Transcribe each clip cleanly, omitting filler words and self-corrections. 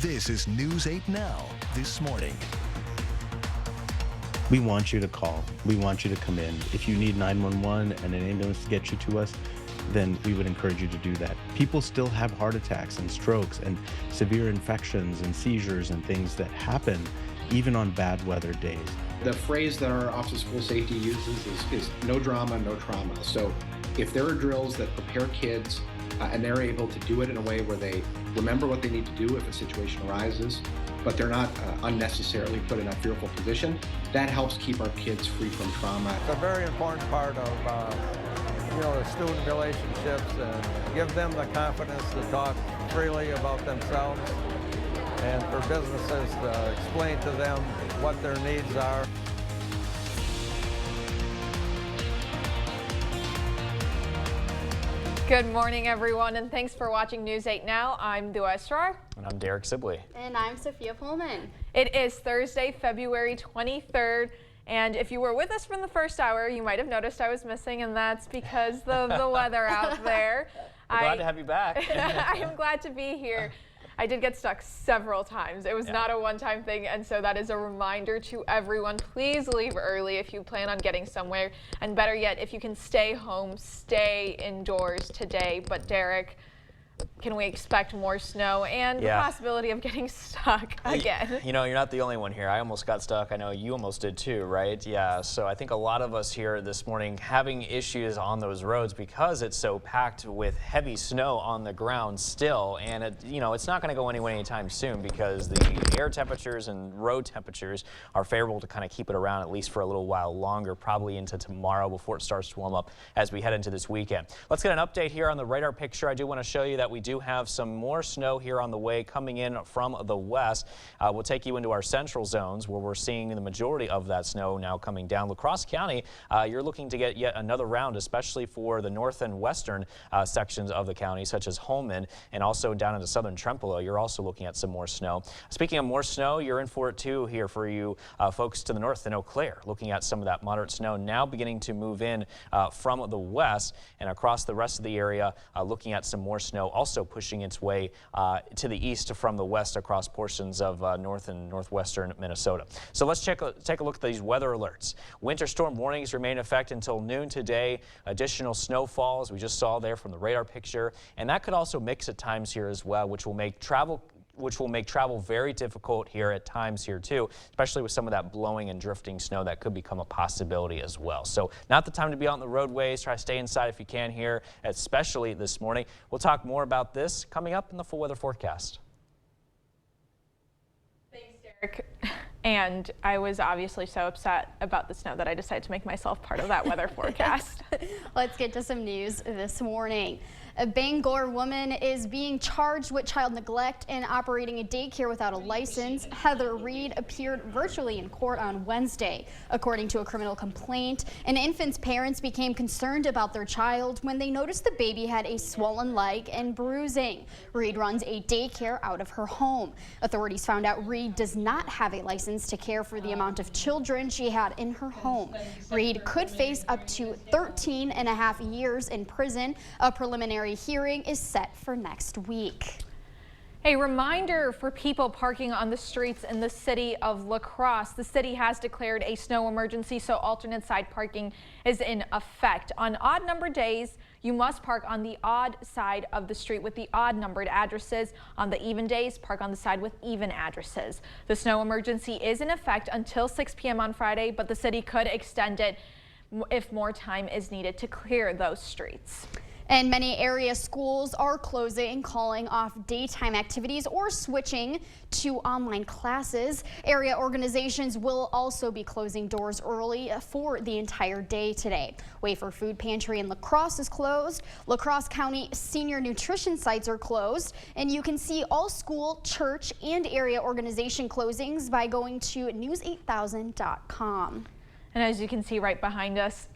This is News 8 Now, this morning. We want you to call. We want you to come in. If you need 911 and an ambulance to get you to us, then we would encourage you to do that. People still have heart attacks and strokes and severe infections and seizures and things that happen even on bad weather days. The phrase that our Office of School Safety uses is no drama, no trauma. So if there are drills that prepare kids and they're able to do it in a way where they remember what they need to do if a situation arises, but they're not unnecessarily put in a fearful position, that helps keep our kids free from trauma. It's a very important part of the student relationships, and give them the confidence to talk freely about themselves, and for businesses to explain to them what their needs are. Good morning, everyone, and thanks for watching News 8 Now. I'm Dua Esrar. And I'm Derek Sibley. And I'm Sophia Pullman. It is Thursday, February 23rd, and if you were with us from the first hour, you might have noticed I was missing, and that's because of the weather out there. We're glad to have you back. I am glad to be here. I did get stuck several times. It was not a one-time thing, and so that is a reminder to everyone. Please leave early if you plan on getting somewhere, and better yet, if you can stay home, stay indoors today. But Derek, can we expect more snow and the possibility of getting stuck again? You know, you're not the only one here. I almost got stuck. I know you almost did too, right? Yeah, so I think a lot of us here this morning having issues on those roads because it's so packed with heavy snow on the ground still. And, it's not going to go anywhere anytime soon because the air temperatures and road temperatures are favorable to kind of keep it around at least for a little while longer, probably into tomorrow before it starts to warm up as we head into this weekend. Let's get an update here on the radar picture. I do want to show you that we do have some more snow here on the way coming in from the west. We'll take you into our central zones where we're seeing the majority of that snow now coming down. La Crosse County, you're looking to get yet another round, especially for the north and western sections of the county, such as Holmen, and also down into southern Trempealeau. You're also looking at some more snow. Speaking of more snow, you're in for it too here for you folks to the north in Eau Claire, looking at some of that moderate snow now beginning to move in from the west and across the rest of the area, looking at some more snow also pushing its way to the east from the west across portions of north and northwestern Minnesota. So let's take a look at these weather alerts. Winter storm warnings remain in effect until noon today. Additional snowfall, as we just saw there from the radar picture, and that could also mix at times here as well, which will make travel very difficult here at times here too, especially with some of that blowing and drifting snow that could become a possibility as well. So not the time to be out on the roadways. Try to stay inside if you can here, especially this morning. We'll talk more about this coming up in the full weather forecast. Thanks, Derek. And I was obviously so upset about the snow that I decided to make myself part of that weather forecast. Let's get to some news this morning. A Bangor woman is being charged with child neglect and operating a daycare without a license. Heather Reed appeared virtually in court on Wednesday. According to a criminal complaint, an infant's parents became concerned about their child when they noticed the baby had a swollen leg and bruising. Reed runs a daycare out of her home. Authorities found out Reed does not have a license to care for the amount of children she had in her home. Reed could face up to 13.5 years in prison. A preliminary hearing is set for next week. A reminder for people parking on the streets in the city of La Crosse. The city has declared a snow emergency, so alternate side parking is in effect. On odd number days, you must park on the odd side of the street with the odd numbered addresses. On the even days, park on the side with even addresses. The snow emergency is in effect until 6 p.m. on Friday, but the city could extend it if more time is needed to clear those streets. And many area schools are closing, calling off daytime activities or switching to online classes. Area organizations will also be closing doors early for the entire day today. Wafer Food Pantry in La Crosse is closed. La Crosse County senior nutrition sites are closed. And you can see all school, church, and area organization closings by going to news8000.com. And as you can see right behind us,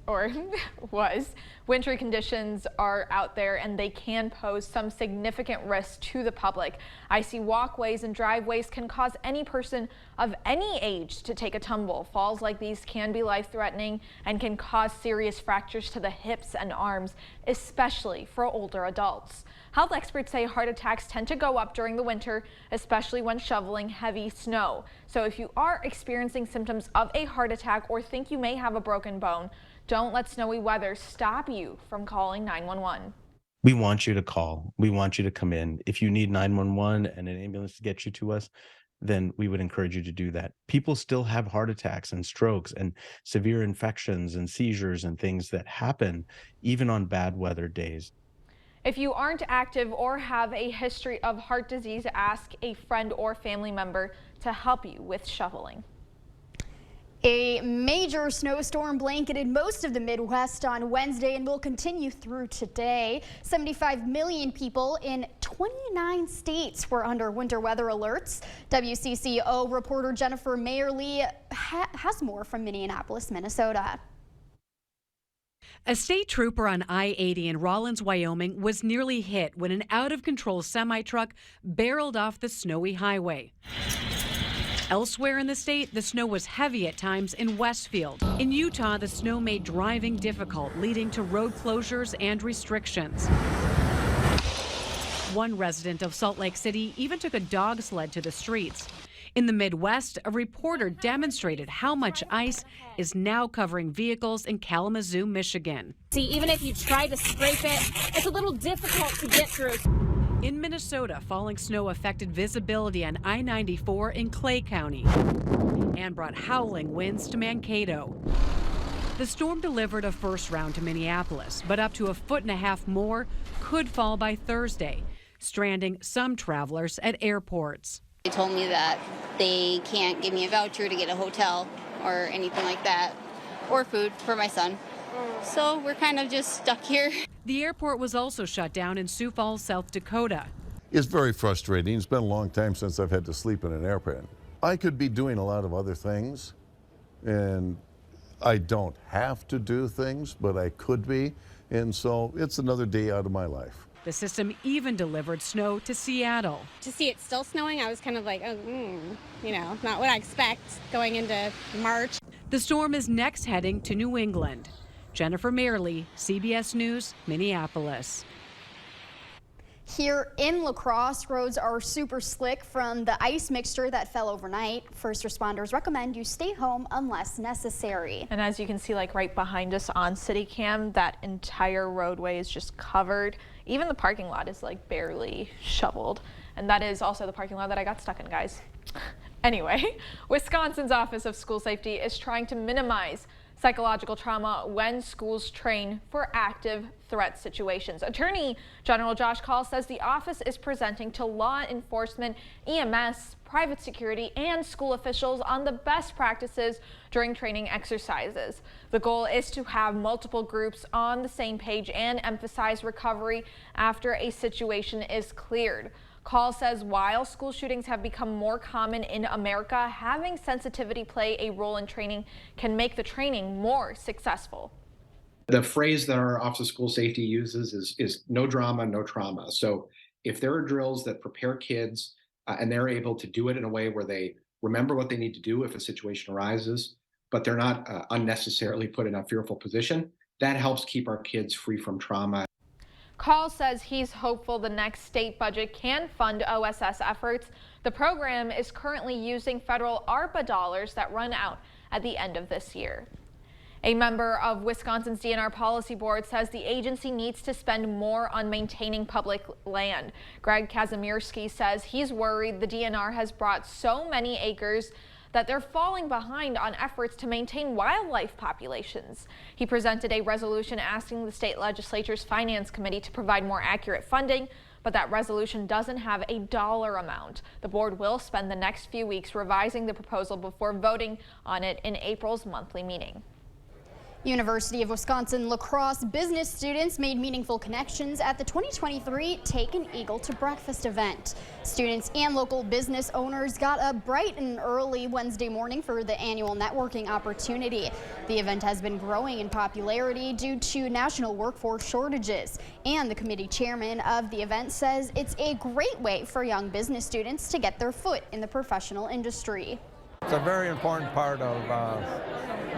Wintry conditions are out there and they can pose some significant risks to the public. Icy walkways and driveways can cause any person of any age to take a tumble. Falls like these can be life-threatening and can cause serious fractures to the hips and arms, especially for older adults. Health experts say heart attacks tend to go up during the winter, especially when shoveling heavy snow. So if you are experiencing symptoms of a heart attack or think you may have a broken bone, don't let snowy weather stop you from calling 911. We want you to call. We want you to come in. If you need 911 and an ambulance to get you to us, then we would encourage you to do that. People still have heart attacks and strokes and severe infections and seizures and things that happen even on bad weather days. If you aren't active or have a history of heart disease, ask a friend or family member to help you with shoveling. A major snowstorm blanketed most of the Midwest on Wednesday and will continue through today. 75 million people in 29 states were under winter weather alerts. WCCO reporter Jennifer Mayerly has more from Minneapolis, Minnesota. A state trooper on I-80 in Rawlins, Wyoming was nearly hit when an out-of-control semi-truck barreled off the snowy highway. Elsewhere in the state, the snow was heavy at times in Westfield. In Utah, the snow made driving difficult, leading to road closures and restrictions. One resident of Salt Lake City even took a dog sled to the streets. In the Midwest, a reporter demonstrated how much ice is now covering vehicles in Kalamazoo, Michigan. See, even if you try to scrape it, it's a little difficult to get through. In Minnesota, falling snow affected visibility on I-94 in Clay County and brought howling winds to Mankato. The storm delivered a first round to Minneapolis, but up to 1.5 feet more could fall by Thursday, stranding some travelers at airports. They told me that they can't give me a voucher to get a hotel or anything like that, or food for my son. So we're kind of just stuck here. The airport was also shut down in Sioux Falls, South Dakota. It's very frustrating. It's been a long time since I've had to sleep in an airplane. I could be doing a lot of other things, and I don't have to do things, but I could be. And so it's another day out of my life. The system even delivered snow to Seattle. To see it still snowing, I was kind of like, not what I expect going into March. The storm is next heading to New England. Jennifer Mayerly, CBS News, Minneapolis. Here in La Crosse, roads are super slick from the ice mixture that fell overnight. First responders recommend you stay home unless necessary. And as you can see, like right behind us on CityCam, that entire roadway is just covered. Even the parking lot is like barely shoveled. And that is also the parking lot that I got stuck in, guys. Anyway, Wisconsin's Office of School Safety is trying to minimize psychological trauma when schools train for active threat situations. Attorney General Josh Kaul says the office is presenting to law enforcement, EMS, private security, and school officials on the best practices during training exercises. The goal is to have multiple groups on the same page and emphasize recovery after a situation is cleared. Kaul says while school shootings have become more common in America, having sensitivity play a role in training can make the training more successful. The phrase that our Office of School Safety uses is no drama, no trauma. So if there are drills that prepare kids and they're able to do it in a way where they remember what they need to do if a situation arises, but they're not unnecessarily put in a fearful position, that helps keep our kids free from trauma. Kaul says he's hopeful the next state budget can fund OSS efforts. The program is currently using federal ARPA dollars that run out at the end of this year. A member of Wisconsin's DNR Policy Board says the agency needs to spend more on maintaining public land. Greg Kazimierski says he's worried the DNR has brought so many acres that they're falling behind on efforts to maintain wildlife populations. He presented a resolution asking the state legislature's finance committee to provide more accurate funding, but that resolution doesn't have a dollar amount. The board will spend the next few weeks revising the proposal before voting on it in April's monthly meeting. University of Wisconsin-La Crosse business students made meaningful connections at the 2023 Take an Eagle to Breakfast event. Students and local business owners got up bright and early Wednesday morning for the annual networking opportunity. The event has been growing in popularity due to national workforce shortages, and the committee chairman of the event says it's a great way for young business students to get their foot in the professional industry. It's a very important part of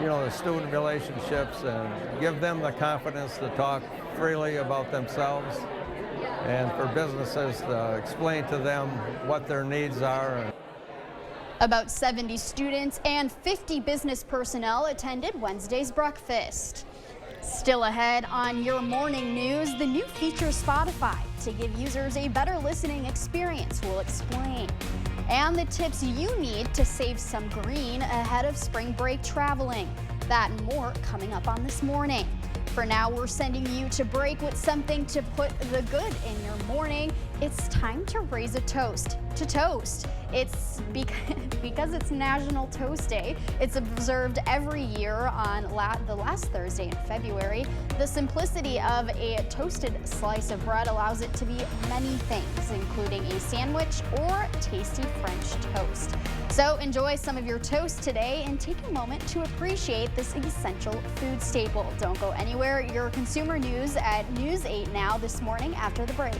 the student relationships, and give them the confidence to talk freely about themselves, and for businesses to explain to them what their needs are. About 70 students and 50 business personnel attended Wednesday's breakfast. Still ahead on your morning news, the new feature Spotify to give users a better listening experience will explain. And the tips you need to save some green ahead of spring break traveling. That and more coming up on This Morning. For now, we're sending you to break with something to put the good in your morning. It's time to raise a toast to toast. It's because it's National Toast Day. It's observed every year on the last Thursday in February. The simplicity of a toasted slice of bread allows it to be many things, including a sandwich or tasty French toast. So enjoy some of your toast today and take a moment to appreciate this essential food staple. Don't go anywhere. Your consumer news at News 8 Now this morning after the break.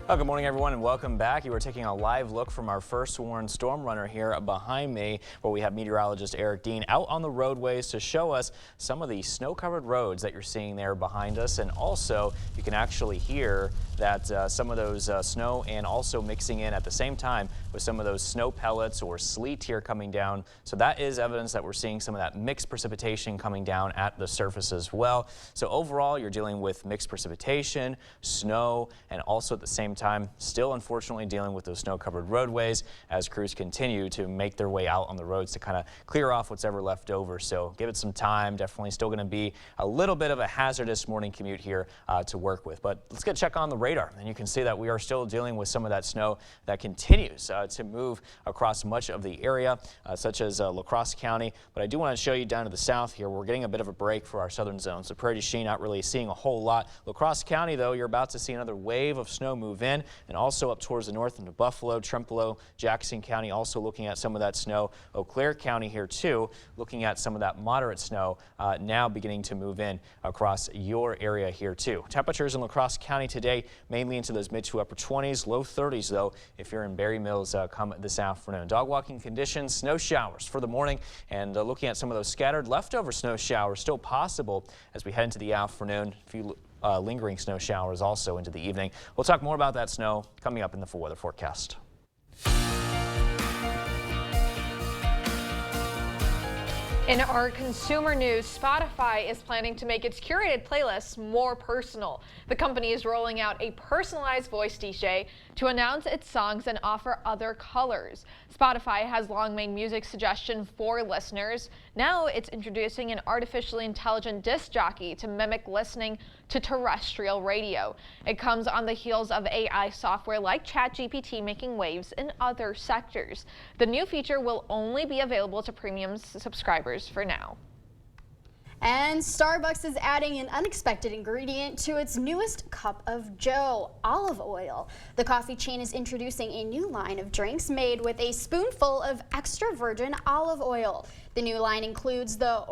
Well, good morning, everyone, and welcome back. You are taking a live look from our first warned storm runner here behind me, where we have meteorologist Eric Dean out on the roadways to show us some of the snow-covered roads that you're seeing there behind us. And also, you can actually hear that some of those snow and also mixing in at the same time with some of those snow pellets or sleet here coming down. So that is evidence that we're seeing some of that mixed precipitation coming down at the surface as well. So overall, you're dealing with mixed precipitation, snow, and also at the same time, still unfortunately dealing with those snow-covered roadways as crews continue to make their way out on the roads to kind of clear off what's ever left over. So give it some time. Definitely still going to be a little bit of a hazardous morning commute here to work with. But let's get a check on the radar, and you can see that we are still dealing with some of that snow that continues to move across much of the area, such as La Crosse County. But I do want to show you down to the south here. We're getting a bit of a break for our southern zone. So Prairie du Chien not really seeing a whole lot. La Crosse County, though, you're about to see another wave of snow move in, and also up towards the north into Buffalo, Trempealeau, Jackson County, also looking at some of that snow. Eau Claire County here too, looking at some of that moderate snow now beginning to move in across your area here too. Temperatures in La Crosse County today mainly into those mid to upper 20s, low 30s though if you're in Berry Mills come this afternoon. Dog walking conditions, snow showers for the morning, and looking at some of those scattered leftover snow showers still possible as we head into the afternoon. A few lingering snow showers also into the evening. We'll talk more about that snow coming up in the full weather forecast. In our consumer news, Spotify is planning to make its curated playlists more personal. The company is rolling out a personalized voice DJ to announce its songs and offer other colors. Spotify has long made music suggestion for listeners. Now it's introducing an artificially intelligent disc jockey to mimic listening to terrestrial radio. It comes on the heels of AI software like ChatGPT making waves in other sectors. The new feature will only be available to premium subscribers for now. And Starbucks is adding an unexpected ingredient to its newest cup of joe, olive oil. The coffee chain is introducing a new line of drinks made with a spoonful of extra virgin olive oil. The new line includes the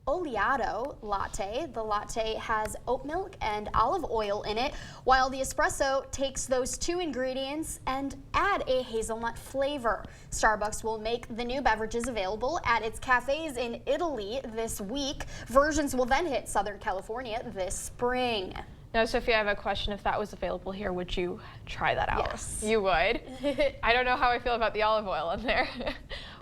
Oleato latte. The latte has oat milk and olive oil in it, while the espresso takes those two ingredients and add a hazelnut flavor. Starbucks will make the new beverages available at its cafes in Italy this week. Versions will then hit Southern California this spring. Now, Sophia, I have a question. If that was available here, would you try that out? Yes. You would? I don't know how I feel about the olive oil in there.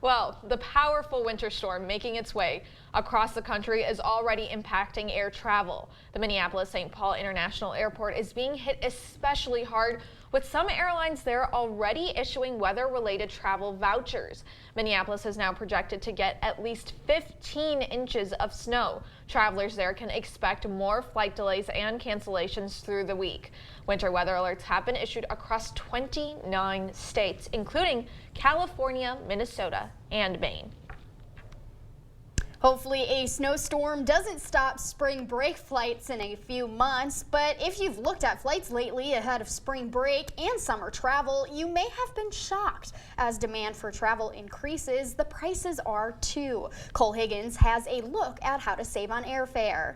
Well, the powerful winter storm making its way across the country is already impacting air travel. The Minneapolis-St. Paul International Airport is being hit especially hard, with some airlines there already issuing weather-related travel vouchers. Minneapolis is now projected to get at least 15 inches of snow. Travelers there can expect more flight delays and cancellations through the week. Winter weather alerts have been issued across 29 states, including California, Minnesota, and Maine. Hopefully a snowstorm doesn't stop spring break flights in a few months, but if you've looked at flights lately ahead of spring break and summer travel, you may have been shocked. As demand for travel increases, the prices are too. Cole Higgins has a look at how to save on airfare.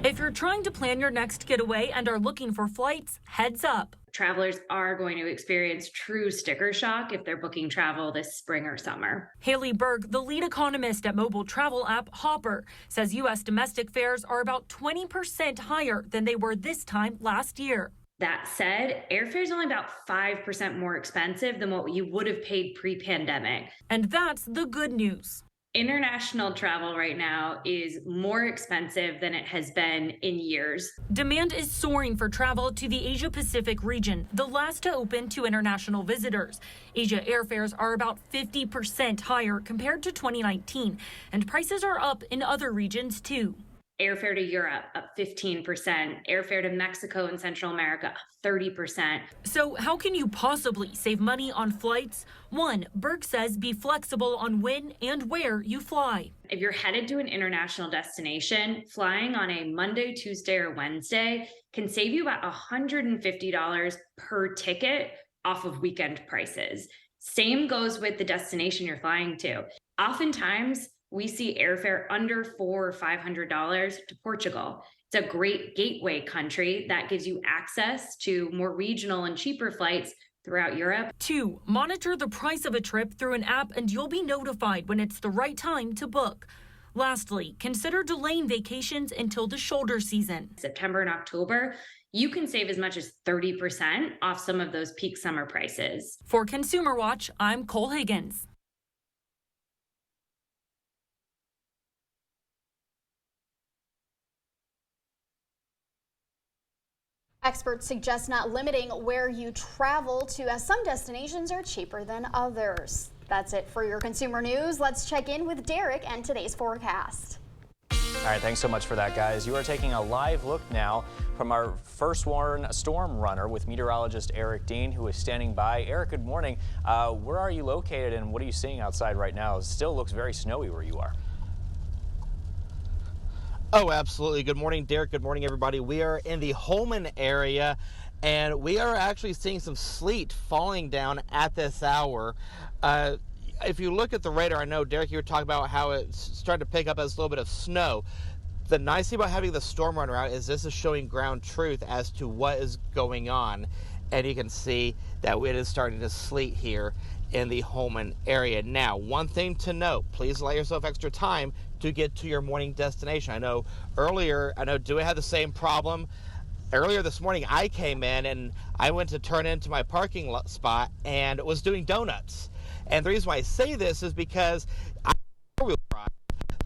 If you're trying to plan your next getaway and are looking for flights, heads up. Travelers are going to experience true sticker shock if they're booking travel this spring or summer. Haley Berg, the lead economist at mobile travel app Hopper, says U.S. domestic fares are about 20% higher than they were this time last year. That said, airfare is only about 5% more expensive than what you would have paid pre-pandemic. And that's the good news. International travel right now is more expensive than it has been in years. Demand is soaring for travel to the Asia-Pacific region, the last to open to international visitors. Asia airfares are about 50% higher compared to 2019, and prices are up in other regions too. Airfare to Europe up 15%, airfare to Mexico and Central America up 30%. So how can you possibly save money on flights? One, Berg says be flexible on when and where you fly. If you're headed to an international destination, flying on a Monday, Tuesday, or Wednesday can save you about $150 per ticket off of weekend prices. Same goes with the destination you're flying to. Oftentimes, we see airfare under $400 or $500 to Portugal. It's a great gateway country that gives you access to more regional and cheaper flights throughout Europe. 2, monitor the price of a trip through an app and you'll be notified when it's the right time to book. Lastly, consider delaying vacations until the shoulder season. September and October, you can save as much as 30% off some of those peak summer prices. For Consumer Watch, I'm Cole Higgins. Experts suggest not limiting where you travel to, as some destinations are cheaper than others. That's it for your consumer news. Let's check in with Derek and today's forecast. All right, thanks so much for that, guys. You are taking a live look now from our First Warn storm runner with meteorologist Eric Dean, who is standing by. Eric, good morning. Where are you located and what are you seeing outside right now? It still looks very snowy where you are. Oh, absolutely. Good morning, Derek. Good morning, everybody. We are in the Holman area, and we are actually seeing some sleet falling down at this hour. If you look at the radar, I know, Derek, you were talking about how it's starting to pick up as a little bit of snow. The nice thing about having the storm runner out is this is showing ground truth as to what is going on, and you can see that it is starting to sleet here in the Holman area. Now, one thing to note, please allow yourself extra time to get to your morning destination. I know Dewey had the same problem. Earlier this morning, I came in and I went to turn into my parking spot and was doing donuts. And the reason why I say this is because I four-wheel drive,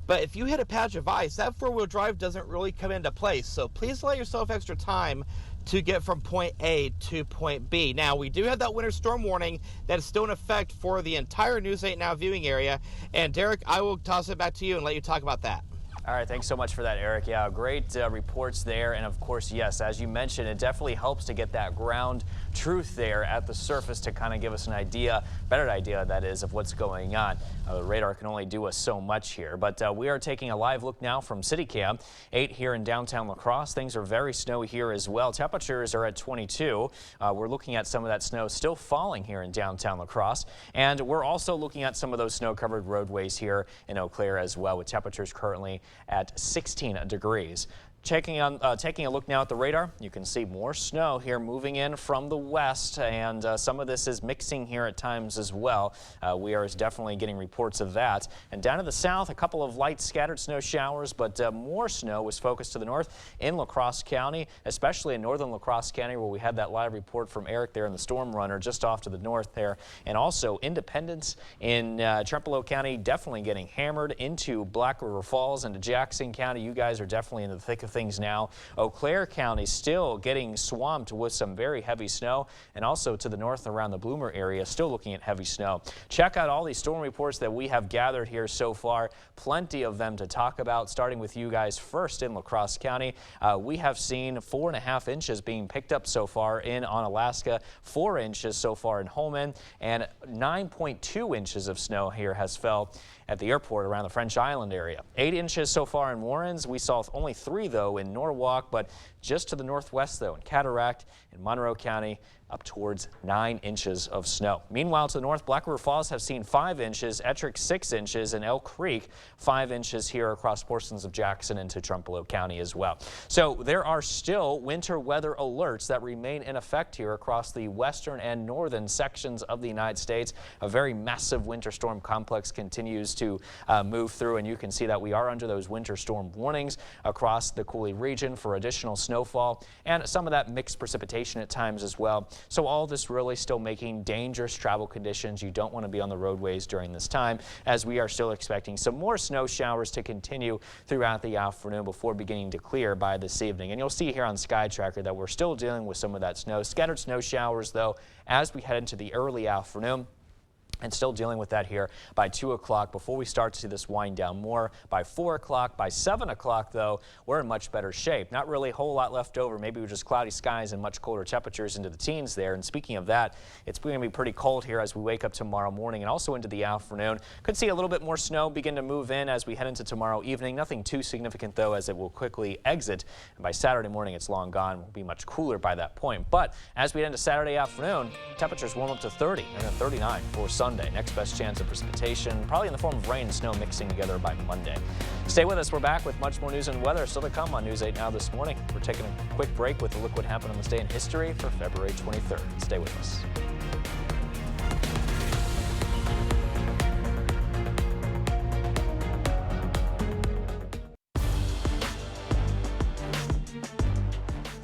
but if you hit a patch of ice, that four-wheel drive doesn't really come into place. So please allow yourself extra time to get from point A to point B. Now, we do have that winter storm warning that is still in effect for the entire News 8 Now viewing area. And Derek, I will toss it back to you and let you talk about that. All right, thanks so much for that, Eric. Yeah, great reports there. And of course, yes, as you mentioned, it definitely helps to get that ground truth there at the surface to kind of give us an idea, better idea that is, of what's going on. The radar can only do us so much here, but we are taking a live look now from CityCam 8 here in downtown La Crosse. Things are very snowy here as well. Temperatures are at 22. We're looking at some of that snow still falling here in downtown La Crosse, and we're also looking at some of those snow-covered roadways here in Eau Claire as well, with temperatures currently at 16 degrees. Taking a look now at the radar, you can see more snow here moving in from the west, and some of this is mixing here at times as well. We are definitely getting reports of that. And down to the south, a couple of light scattered snow showers, but more snow was focused to the north in La Crosse County, especially in northern La Crosse County, where we had that live report from Eric there in the storm runner just off to the north there. And also Independence in Trempealeau County definitely getting hammered into Black River Falls, into Jackson County. You guys are definitely in the thick of things now. Eau Claire County still getting swamped with some very heavy snow, and also to the north around the Bloomer area still looking at heavy snow. Check out all these storm reports that we have gathered here so far. Plenty of them to talk about, starting with you guys first in La Crosse County. We have seen 4.5 inches being picked up so far in Onalaska, 4 inches so far in Holmen, and 9.2 inches of snow here has fell at the airport around the French Island area. 8 inches so far in Warrens. We saw only 3 though in Norwalk, but just to the northwest though in Cataract in Monroe County, up towards 9 inches of snow. Meanwhile, to the north, Black River Falls have seen 5 inches, Ettrick 6 inches, and Elk Creek 5 inches here across portions of Jackson into Trempealeau County as well. So there are still winter weather alerts that remain in effect here across the western and northern sections of the United States. A very massive winter storm complex continues to move through, and you can see that we are under those winter storm warnings across the Coulee region for additional snowfall and some of that mixed precipitation at times as well. So all this really still making dangerous travel conditions. You don't want to be on the roadways during this time, as we are still expecting some more snow showers to continue throughout the afternoon before beginning to clear by this evening. And you'll see here on Sky Tracker that we're still dealing with some of that snow. Scattered snow showers, though, as we head into the early afternoon. And still dealing with that here by 2 o'clock before we start to see this wind down more by 4 o'clock. By 7 o'clock, though, we're in much better shape. Not really a whole lot left over. Maybe with just cloudy skies and much colder temperatures into the teens there. And speaking of that, it's going to be pretty cold here as we wake up tomorrow morning and also into the afternoon. Could see a little bit more snow begin to move in as we head into tomorrow evening. Nothing too significant, though, as it will quickly exit. And by Saturday morning, it's long gone. Will be much cooler by that point. But as we head into Saturday afternoon, temperatures warm up to 30 and then 39 for Sunday. Next best chance of precipitation, probably in the form of rain and snow mixing together by Monday. Stay with us. We're back with much more news and weather still to come on News 8 Now this morning. We're taking a quick break with a look what happened on this day in history for February 23rd. Stay with us.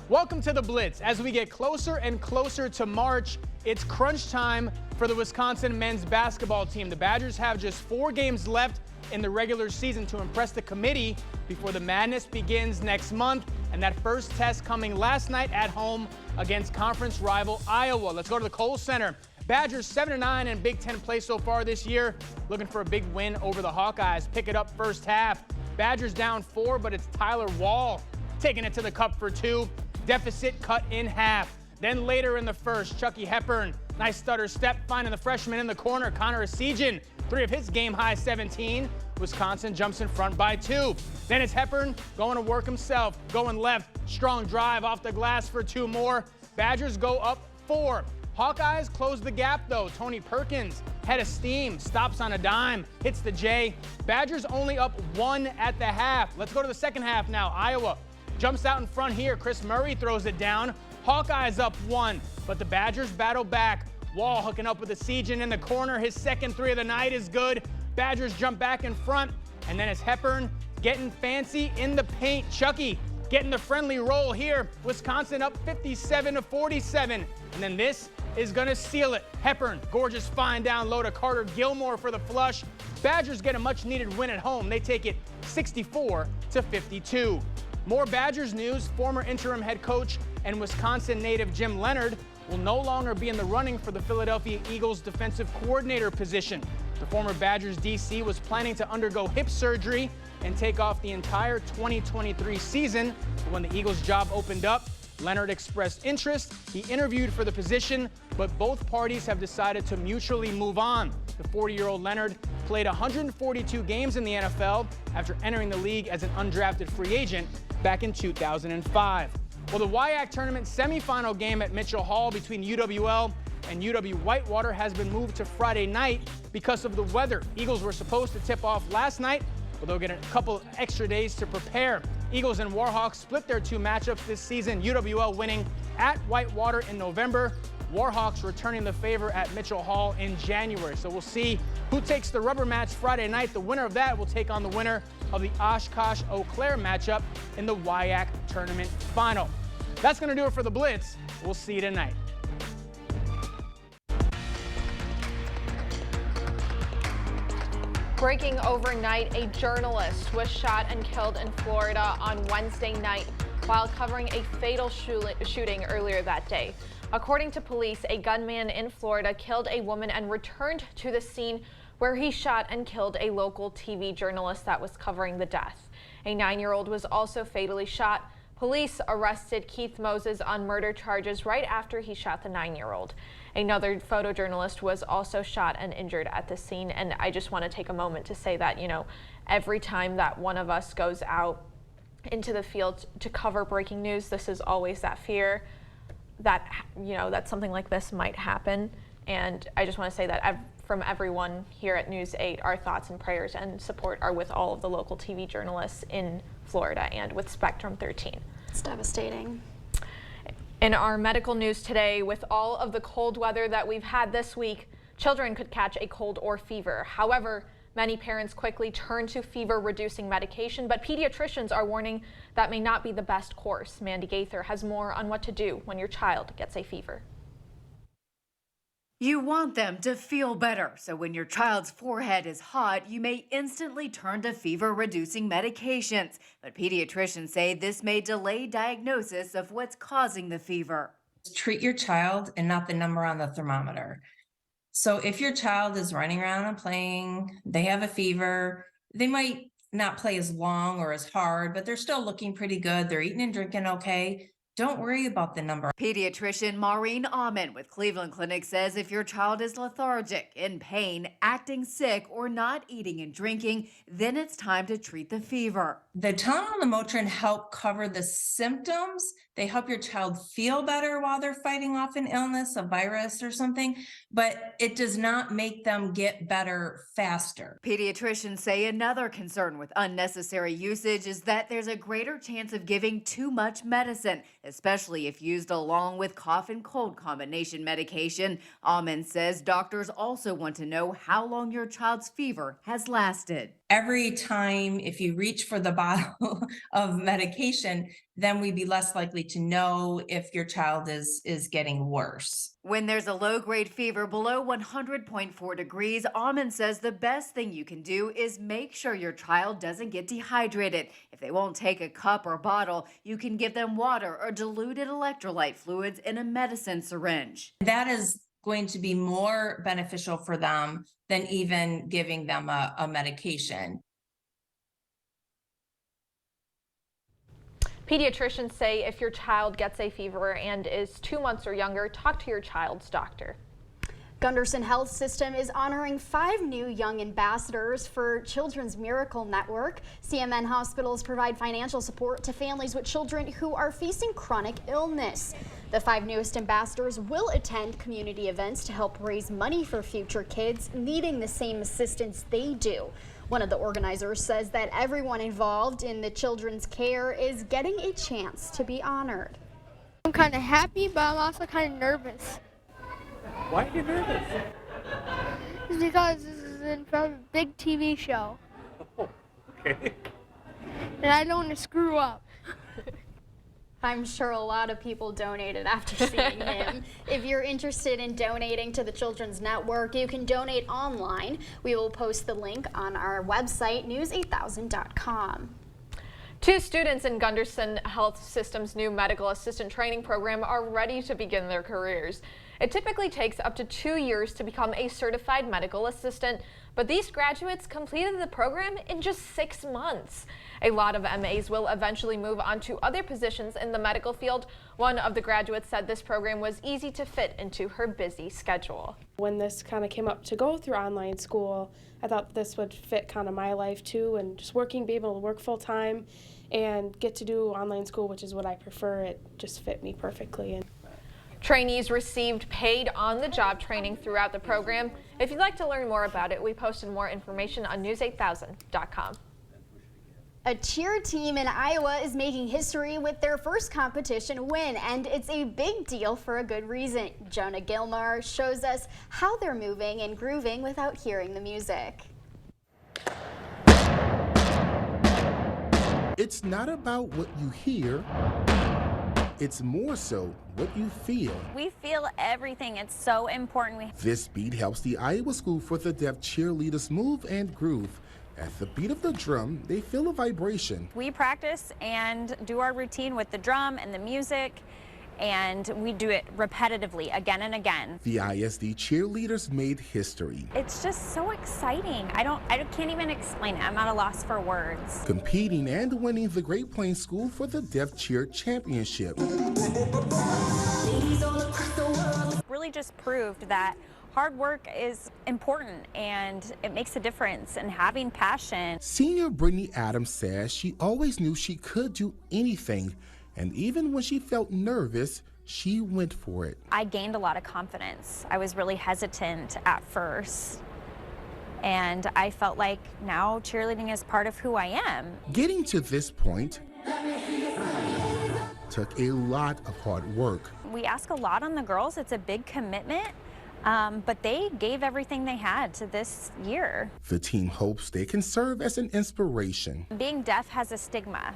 Welcome to the Blitz. As we get closer and closer to March, it's crunch time for the Wisconsin men's basketball team. The Badgers have just 4 games left in the regular season to impress the committee before the madness begins next month, and that first test coming last night at home against conference rival Iowa. Let's go to the Kohl Center. Badgers 7-9 in Big Ten play so far this year, looking for a big win over the Hawkeyes. Pick it up first half. Badgers down 4, but it's Tyler Wall taking it to the cup for 2. Deficit cut in half. Then later in the first, Chucky Hepburn, nice stutter step, finding the freshman in the corner, Connor Esijan, 3 of his game-high 17. Wisconsin jumps in front by 2. Then it's Hepburn going to work himself, going left, strong drive off the glass for 2 more. Badgers go up 4. Hawkeyes close the gap, though. Tony Perkins, head of steam, stops on a dime, hits the J. Badgers only up 1 at the half. Let's go to the second half now. Iowa jumps out in front here. Chris Murray throws it down. Hawkeyes up 1, but the Badgers battle back. Wall hooking up with Esijan in the corner. His second 3 of the night is good. Badgers jump back in front, and then it's Hepburn getting fancy in the paint. Chucky getting the friendly roll here. Wisconsin up 57-47, and then this is gonna seal it. Hepburn, gorgeous fine down low to Carter Gilmore for the flush. Badgers get a much needed win at home. They take it 64-52. More Badgers news. Former interim head coach and Wisconsin native Jim Leonhard will no longer be in the running for the Philadelphia Eagles defensive coordinator position. The former Badgers DC was planning to undergo hip surgery and take off the entire 2023 season. But when the Eagles job opened up, Leonhard expressed interest. He interviewed for the position, but both parties have decided to mutually move on. The 40-year-old Leonhard played 142 games in the NFL after entering the league as an undrafted free agent back in 2005. Well, the WIAC tournament semifinal game at Mitchell Hall between UWL and UW-Whitewater has been moved to Friday night because of the weather. Eagles were supposed to tip off last night, Well, they'll get a couple extra days to prepare. Eagles and Warhawks split their two matchups this season, UWL winning at Whitewater in November, Warhawks returning the favor at Mitchell Hall in January. So we'll see who takes the rubber match Friday night. The winner of that will take on the winner of the Oshkosh-Eau Claire matchup in the WIAC tournament final. That's going to do it for the Blitz. We'll see you tonight. Breaking overnight, a journalist was shot and killed in Florida on Wednesday night while covering a fatal shooting earlier that day. According to police, a gunman in Florida killed a woman and returned to the scene where he shot and killed a local TV journalist that was covering the death. A 9-year-old was also fatally shot. Police arrested Keith Moses on murder charges right after he shot the 9-year-old. Another photojournalist was also shot and injured at the scene. And I just want to take a moment to say that, every time that one of us goes out into the field to cover breaking news, this is always that fear that, that something like this might happen. And I just want to say that from everyone here at News 8, our thoughts and prayers and support are with all of the local TV journalists in Florida and with Spectrum 13. It's devastating. In our medical news today, with all of the cold weather that we've had this week, children could catch a cold or fever. However, many parents quickly turn to fever-reducing medication, but pediatricians are warning that may not be the best course. Mandy Gaither has more on what to do when your child gets a fever. You want them to feel better, so when your child's forehead is hot, you may instantly turn to fever-reducing medications. But pediatricians say this may delay diagnosis of what's causing the fever. Treat your child and not the number on the thermometer. So if your child is running around and playing, they have a fever, they might not play as long or as hard, but they're still looking pretty good. They're eating and drinking okay. Don't worry about the number. Pediatrician Maureen Amon with Cleveland Clinic says if your child is lethargic, in pain, acting sick, or not eating and drinking, then it's time to treat the fever. The Tylenol and the Motrin help cover the symptoms. They help your child feel better while they're fighting off an illness, a virus or something, but it does not make them get better faster. Pediatricians say another concern with unnecessary usage is that there's a greater chance of giving too much medicine, especially if used along with cough and cold combination medication. Amon says doctors also want to know how long your child's fever has lasted. Every time, if you reach for the bottle of medication, then we'd be less likely to know if your child is getting worse. When there's a low-grade fever below 100.4 degrees, Amon says the best thing you can do is make sure your child doesn't get dehydrated. If they won't take a cup or bottle, you can give them water or diluted electrolyte fluids in a medicine syringe. That is going to be more beneficial for them than even giving them a medication. Pediatricians say if your child gets a fever and is 2 months or younger, talk to your child's doctor. Gunderson Health System is honoring 5 new young ambassadors for Children's Miracle Network. CMN hospitals provide financial support to families with children who are facing chronic illness. The 5 newest ambassadors will attend community events to help raise money for future kids needing the same assistance they do. One of the organizers says that everyone involved in the children's care is getting a chance to be honored. I'm kind of happy, but I'm also kind of nervous. Why are you nervous? It's because this is in front of a big TV show. Oh, okay. And I don't want to screw up. I'm sure a lot of people donated after seeing him. If you're interested in donating to the Children's Network, you can donate online. We will post the link on our website, news8000.com. 2 students in Gunderson Health System's new medical assistant training program are ready to begin their careers. It typically takes up to 2 years to become a certified medical assistant, but these graduates completed the program in just 6 months. A lot of MAs will eventually move on to other positions in the medical field. One of the graduates said this program was easy to fit into her busy schedule. When this kind of came up to go through online school, I thought this would fit kind of my life too, and just be able to work full time and get to do online school, which is what I prefer. It just fit me perfectly. Trainees received paid on-the-job training throughout the program. If you'd like to learn more about it, we posted more information on news8000.com. A cheer team in Iowa is making history with their first competition win, and it's a big deal for a good reason. Jonah Gilmore shows us how they're moving and grooving without hearing the music. It's not about what you hear, it's more so what you feel. We feel everything. It's so important. This beat helps the Iowa School for the Deaf cheerleaders move and groove. At the beat of the drum, they feel a vibration. We practice and do our routine with the drum and the music, and we do it repetitively again and again. The ISD cheerleaders made history. It's just so exciting. I can't even explain it. I'm at a loss for words. Competing and winning the Great Plains School for the Deaf Cheer Championship. Really just proved that hard work is important and it makes a difference, and having passion. Senior Brittany Adams says she always knew she could do anything, and even when she felt nervous, she went for it. I gained a lot of confidence. I was really hesitant at first, and I felt like now cheerleading is part of who I am. Getting to this point took a lot of hard work. We ask a lot on the girls. It's a big commitment. But they gave everything they had to this year. The team hopes they can serve as an inspiration. Being deaf has a stigma.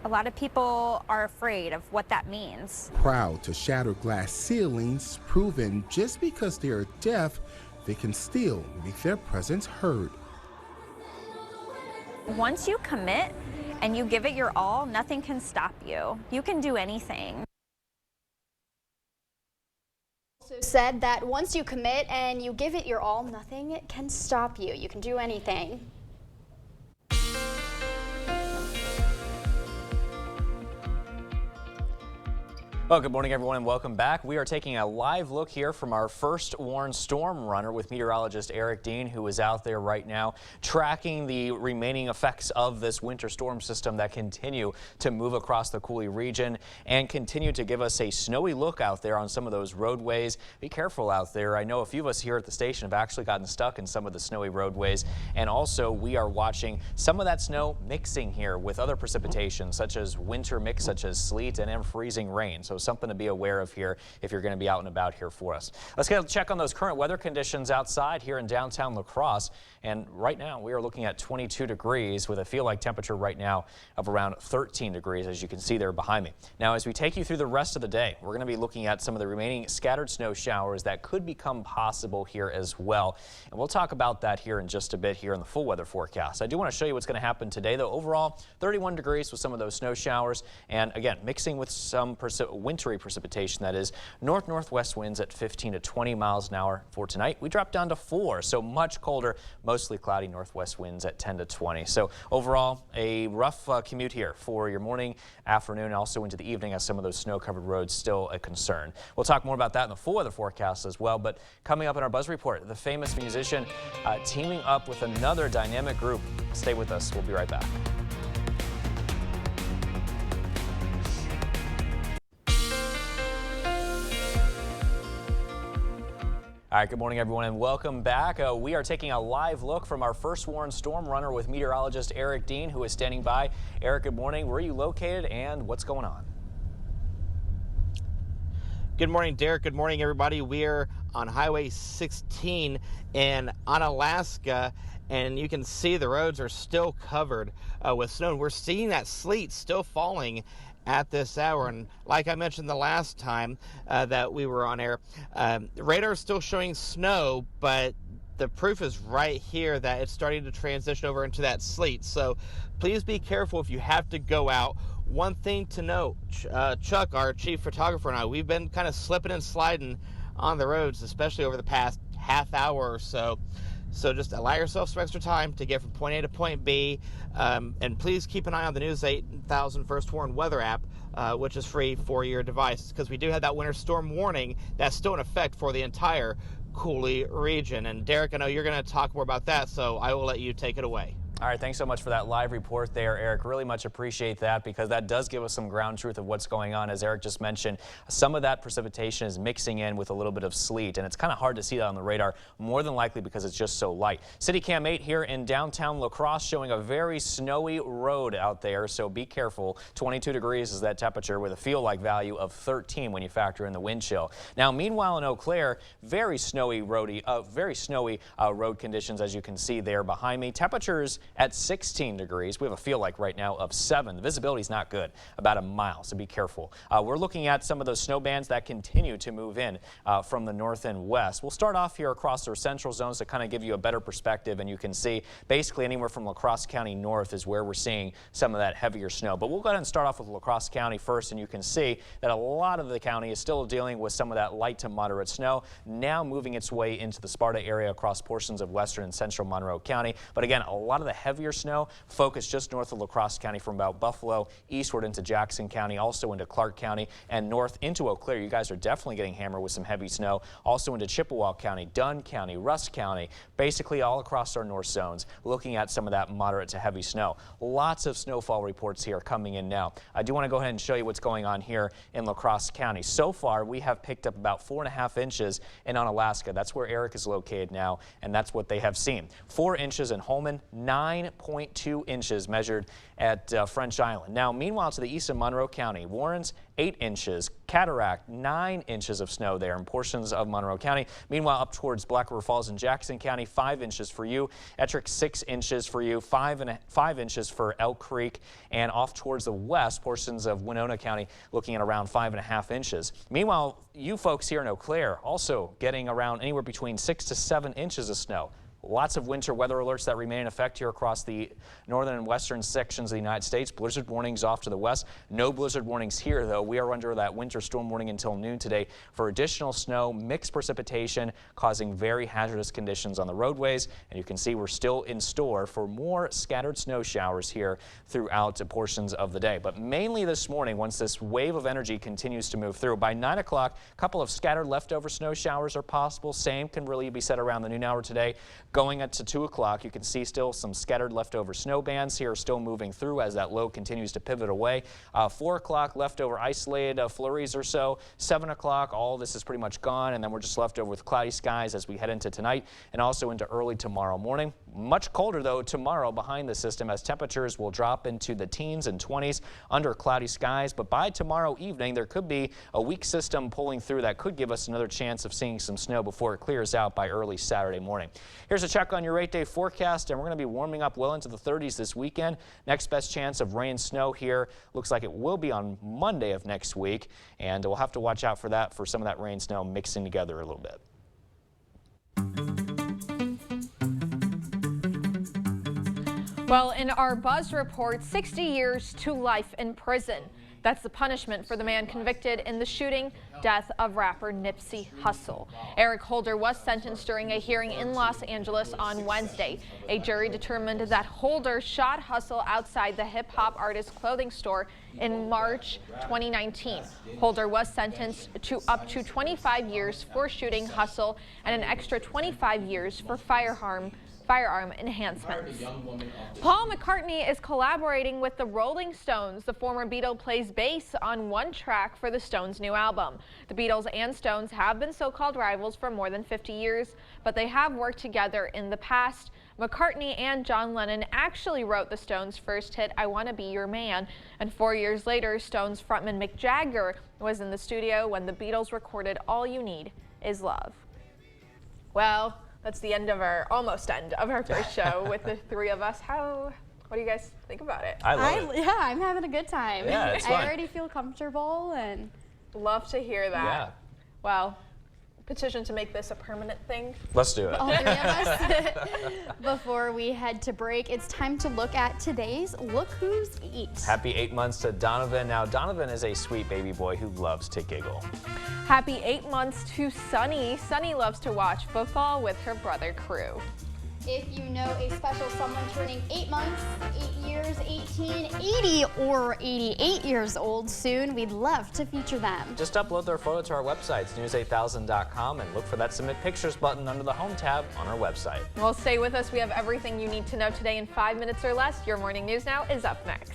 A lot of people are afraid of what that means. Proud to shatter glass ceilings, proving just because they are deaf, they can still make their presence heard. Once you commit and you give it your all, nothing can stop you. You can do anything. Said that once you commit and you give it your all, nothing can stop you. You can do anything. Well, good morning, everyone, and welcome back. We are taking a live look here from our first Warren Storm Runner with meteorologist Eric Dean, who is out there right now tracking the remaining effects of this winter storm system that continue to move across the Coulee region and continue to give us a snowy look out there on some of those roadways. Be careful out there. I know a few of us here at the station have actually gotten stuck in some of the snowy roadways, and also we are watching some of that snow mixing here with other precipitation, such as winter mix, such as sleet and freezing rain. So something to be aware of here if you're going to be out and about here for us. Let's get a check on those current weather conditions outside here in downtown La Crosse. And right now we are looking at 22 degrees with a feel-like temperature right now of around 13 degrees, as you can see there behind me. Now, as we take you through the rest of the day, we're going to be looking at some of the remaining scattered snow showers that could become possible here as well. And we'll talk about that here in just a bit here in the full weather forecast. I do want to show you what's going to happen today, though. Overall, 31 degrees with some of those snow showers. And again, mixing with some wintry precipitation, that is northwest winds at 15 to 20 miles an hour. For tonight, we drop down to 4, so much colder, mostly cloudy northwest winds at 10 to 20. So overall, a rough commute here for your morning, afternoon, and also into the evening, as some of those snow-covered roads still a concern. We'll talk more about that in the full weather forecast as well. But coming up in our Buzz Report, the famous musician teaming up with another dynamic group. Stay with us. We'll be right back. All right, good morning, everyone, and welcome back. We are taking a live look from our first Warren Storm Runner with meteorologist Eric Dean, who is standing by. Eric, good morning. Where are you located and what's going on? Good morning, Derek. Good morning, everybody. We're on Highway 16 in Onalaska, and you can see the roads are still covered with snow. We're seeing that sleet still falling at this hour, and like I mentioned the last time that we were on air, radar is still showing snow, but the proof is right here that it's starting to transition over into that sleet. So please be careful if you have to go out. One thing to note, Chuck, our chief photographer, and I, we've been kind of slipping and sliding on the roads, especially over the past half hour or so. So just allow yourself some extra time to get from point A to point B. And please keep an eye on the News 8000 First Warn weather app, which is free for your device, because we do have that winter storm warning that's still in effect for the entire Coulee region. And Derek, I know you're going to talk more about that, so I will let you take it away. All right, thanks so much for that live report there, Eric. Really much appreciate that, because that does give us some ground truth of what's going on. As Eric just mentioned, some of that precipitation is mixing in with a little bit of sleet, and it's kind of hard to see that on the radar, more than likely because it's just so light. City Cam 8 here in downtown La Crosse showing a very snowy road out there, so be careful. 22 degrees is that temperature with a feel-like value of 13 when you factor in the wind chill. Now, meanwhile in Eau Claire, very snowy road conditions, as you can see there behind me. Temperatures at 16 degrees. We have a feel like right now of 7. The visibility is not good, about a mile, so be careful. We're looking at some of those snow bands that continue to move in from the north and west. We'll start off here across our central zones to kind of give you a better perspective, and you can see basically anywhere from La Crosse County north is where we're seeing some of that heavier snow. But we'll go ahead and start off with La Crosse County first, and you can see that a lot of the county is still dealing with some of that light to moderate snow, now moving its way into the Sparta area across portions of western and central Monroe County. But again, a lot of the heavier snow focused just north of La Crosse County from about Buffalo eastward into Jackson County, also into Clark County and north into Eau Claire. You guys are definitely getting hammered with some heavy snow, also into Chippewa County, Dunn County, Russ County, basically all across our north zones, looking at some of that moderate to heavy snow. Lots of snowfall reports here coming in now. I do want to go ahead and show you what's going on here in La Crosse County. So far, we have picked up about 4.5 inches in Onalaska. That's where Eric is located now, and that's what they have seen. 4 inches in Holman, 9.2 inches measured at French Island. Now, meanwhile, to the east of Monroe County, Warren's 8 inches, Cataract 9 inches of snow there in portions of Monroe County. Meanwhile, up towards Black River Falls and Jackson County, 5 inches for you. Ettrick 6 inches for you, 5 inches for Elk Creek, and off towards the west, portions of Winona County looking at around 5.5 inches. Meanwhile, you folks here in Eau Claire also getting around anywhere between 6 to 7 inches of snow. Lots of winter weather alerts that remain in effect here across the northern and western sections of the United States. Blizzard warnings off to the west. No blizzard warnings here, though. We are under that winter storm warning until noon today for additional snow, mixed precipitation, causing very hazardous conditions on the roadways. And you can see we're still in store for more scattered snow showers here throughout portions of the day. But mainly this morning, once this wave of energy continues to move through, by 9 o'clock, a couple of scattered leftover snow showers are possible. Same can really be said around the noon hour today. Going up to 2 o'clock, you can see still some scattered leftover snow bands here still moving through as that low continues to pivot away. 4 o'clock, leftover isolated flurries or so. 7 o'clock, all this is pretty much gone, and then we're just left over with cloudy skies as we head into tonight and also into early tomorrow morning. Much colder, though, tomorrow behind the system as temperatures will drop into the teens and 20s under cloudy skies. But by tomorrow evening, there could be a weak system pulling through that could give us another chance of seeing some snow before it clears out by early Saturday morning. Here's a check on your 8-day forecast, and we're going to be warming up well into the 30s this weekend. Next best chance of rain snow here looks like it will be on Monday of next week, and we'll have to watch out for that, for some of that rain snow mixing together a little bit. Well, in our Buzz report, 60 years to life in prison. That's the punishment for the man convicted in the shooting death of rapper Nipsey Hussle. Eric Holder was sentenced during a hearing in Los Angeles on Wednesday. A jury determined that Holder shot Hussle outside the hip-hop artist clothing store in March 2019. Holder was sentenced to up to 25 years for shooting Hussle and an extra 25 years for firearm enhancements. Paul McCartney is collaborating with the Rolling Stones. The former Beatle plays bass on one track for the Stones' new album. The Beatles and Stones have been so-called rivals for more than 50 years, but they have worked together in the past. McCartney and John Lennon actually wrote the Stones' first hit, I Wanna Be Your Man, and 4 years later, Stones frontman Mick Jagger was in the studio when the Beatles recorded All You Need Is Love. Well, that's the end of almost end of our first show with the three of us. What do you guys think about it? I love it. Yeah, I'm having a good time. Yeah, it's fun. I already feel comfortable and love to hear that. Yeah. Well, petition to make this a permanent thing. Let's do it. all three of us. Before we head to break, it's time to look at today's Look Who's Eat. Happy 8 months to Donovan. Now, Donovan is a sweet baby boy who loves to giggle. Happy 8 months to Sunny. Sunny loves to watch football with her brother Crew. If you know a special someone turning 8 months, 8 years, 18, 80, or 88 years old soon, we'd love to feature them. Just upload their photo to our website, news8000.com, and look for that Submit Pictures button under the Home tab on our website. Well, stay with us. We have everything you need to know today in 5 minutes or less. Your Morning News Now is up next.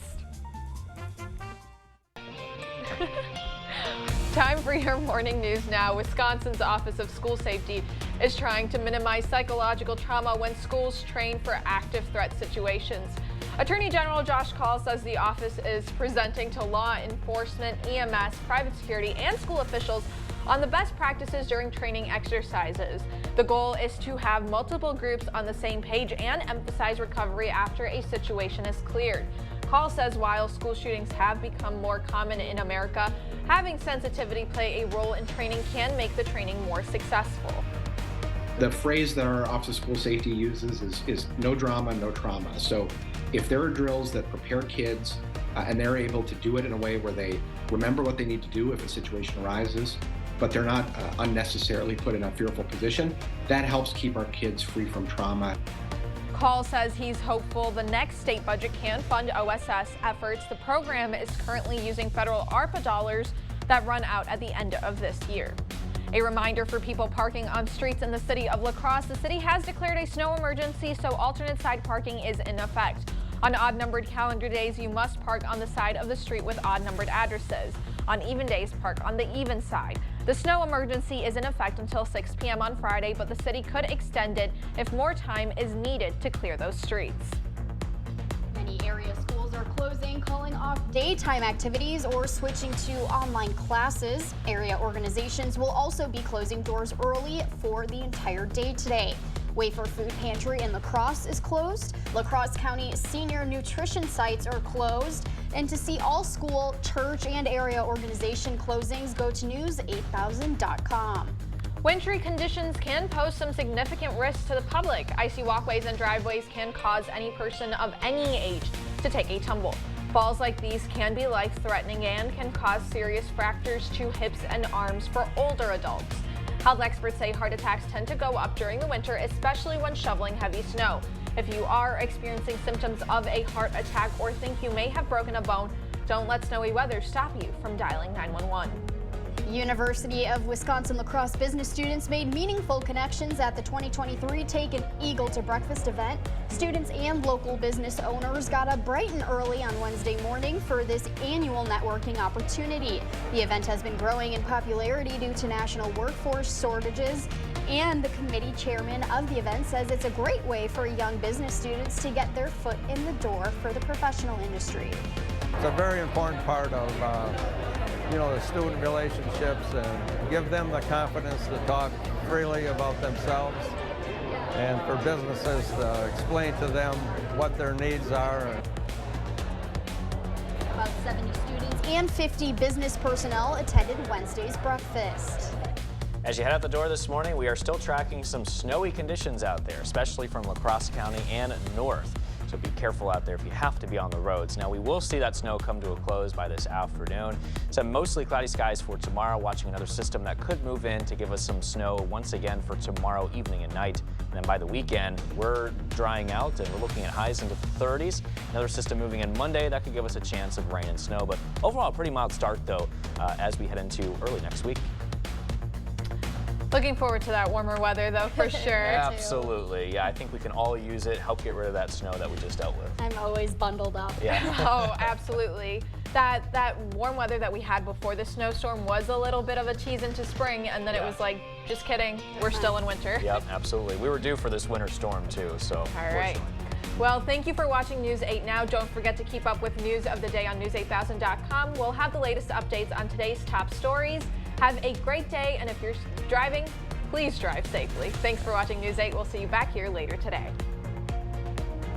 Time for your Morning News Now. Wisconsin's Office of School Safety is trying to minimize psychological trauma when schools train for active threat situations. Attorney General Josh Kaul says the office is presenting to law enforcement, EMS, private security, and school officials on the best practices during training exercises. The goal is to have multiple groups on the same page and emphasize recovery after a situation is cleared. Kaul says while school shootings have become more common in America, having sensitivity play a role in training can make the training more successful. The phrase that our Office of School Safety uses is no drama, no trauma. So if there are drills that prepare kids and they're able to do it in a way where they remember what they need to do if a situation arises, but they're not unnecessarily put in a fearful position, that helps keep our kids free from trauma. Kaul says he's hopeful the next state budget can fund OSS efforts. The program is currently using federal ARPA dollars that run out at the end of this year. A reminder for people parking on streets in the city of La Crosse, the city has declared a snow emergency, so alternate side parking is in effect. On odd-numbered calendar days, you must park on the side of the street with odd-numbered addresses. On even days, park on the even side. The snow emergency is in effect until 6 p.m. on Friday, but the city could extend it if more time is needed to clear those streets. Many area schools are closing, calling off daytime activities, or switching to online classes. Area organizations will also be closing doors early for the entire day today. Wafer Food Pantry in La Crosse is closed. La Crosse County senior nutrition sites are closed. And to see all school, church, and area organization closings, go to news8000.com. Wintry conditions can pose some significant risks to the public. Icy walkways and driveways can cause any person of any age to take a tumble. Falls like these can be life-threatening and can cause serious fractures to hips and arms for older adults. Health experts say heart attacks tend to go up during the winter, especially when shoveling heavy snow. If you are experiencing symptoms of a heart attack or think you may have broken a bone, don't let snowy weather stop you from dialing 911. University of Wisconsin-La Crosse business students made meaningful connections at the 2023 Take an Eagle to Breakfast event. Students and local business owners got up bright and early on Wednesday morning for this annual networking opportunity. The event has been growing in popularity due to national workforce shortages, and the committee chairman of the event says it's a great way for young business students to get their foot in the door for the professional industry. It's a very important part of the student relationships, and give them the confidence to talk freely about themselves, and for businesses to explain to them what their needs are. About 70 students and 50 business personnel attended Wednesday's breakfast. As you head out the door this morning, we are still tracking some snowy conditions out there, especially from La Crosse County and north. So be careful out there if you have to be on the roads. Now, we will see that snow come to a close by this afternoon. Some mostly cloudy skies for tomorrow, watching another system that could move in to give us some snow once again for tomorrow evening and night. And then by the weekend, we're drying out and we're looking at highs into the 30s. Another system moving in Monday that could give us a chance of rain and snow. But overall, a pretty mild start, though, as we head into early next week. Looking forward to that warmer weather, though, for sure. Absolutely. Yeah, I think we can all use it, help get rid of that snow that we just dealt with. I'm always bundled up. Yeah. Oh, absolutely. That warm weather that we had before the snowstorm was a little bit of a tease into spring, and then it was like, just kidding, we're still in winter. Yep, absolutely. We were due for this winter storm, too, so all right. Well, thank you for watching News 8 Now. Don't forget to keep up with news of the day on news8000.com. We'll have the latest updates on today's top stories. Have a great day, and if you're driving, please drive safely. Thanks for watching News 8. We'll see you back here later today.